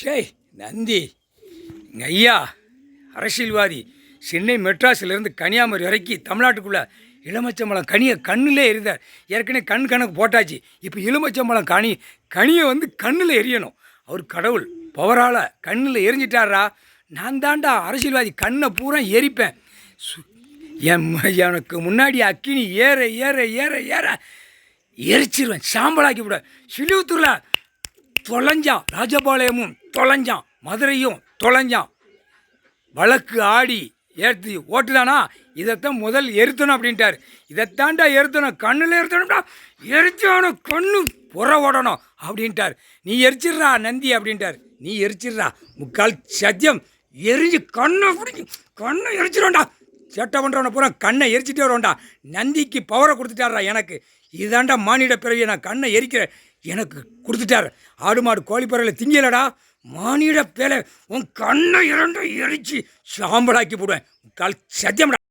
சேய் நந்தி எங்கள் ஐயா அரசியல்வாதி சென்னை மெட்ராஸிலேருந்து கன்னியாகுமரி வரைக்கும் தமிழ்நாட்டுக்குள்ளே எலுமிச்சம்பழம் கனியை கண்ணில் எரிந்தார். ஏற்கனவே கணக்கு போட்டாச்சு. இப்போ எலுமிச்சம்பழம் கனியை வந்து கண்ணில் எரியணும். அவர் கடவுள் பவரால் கண்ணில் எரிஞ்சிட்டாரா. நான் தாண்டா அரசியல்வாதி, கண்ணை பூரா எரிப்பேன். எனக்கு முன்னாடி அக்கினி ஏற ஏற ஏற ஏற எரிச்சிருவேன், சாம்பலாக்கி விட. சிலுவத்தூரில் தொலைஞ்சான், ராஜபாளையமும் தொலைஞ்சான், மதுரையும் தொலைஞ்சான். வழக்கு ஆடி ஏற்றி ஓட்டுதானா, இதைத்தான் முதல் எரித்தணும் அப்படின்ட்டார். இதைத்தாண்டா எரித்தணும், கண்ணில் எரித்தணும்டா, எரிச்சான கண்ணு புற ஓடணும் அப்படின்ட்டார். நீ எரிச்சிட்றா நந்தி அப்படின்ட்டார். நீ எரிச்சிட்றா, முக்கால் சத்தியம் எரிஞ்சு கண்ணை பிடிச்சி கண்ணை எரிச்சிடும்டா. சேட்டை பண்ணுறவனை பூரா கண்ணை எரிச்சிட்டே வரும்டா. நந்திக்கு பவரை கொடுத்துட்டாரா எனக்கு. இதாண்டா மானிட பிறவியை நான் கண்ணை எரிக்கிறேன் எனக்கு கொடுத்துட்டார். ஆடு மாடு கோழி பறவையில் திங்கலடா, மானிட பேலை உன் கண்ணை இரண்டை எரிச்சு சாம்பலாக்கி போடுவேன். கால் சத்தியம்டா.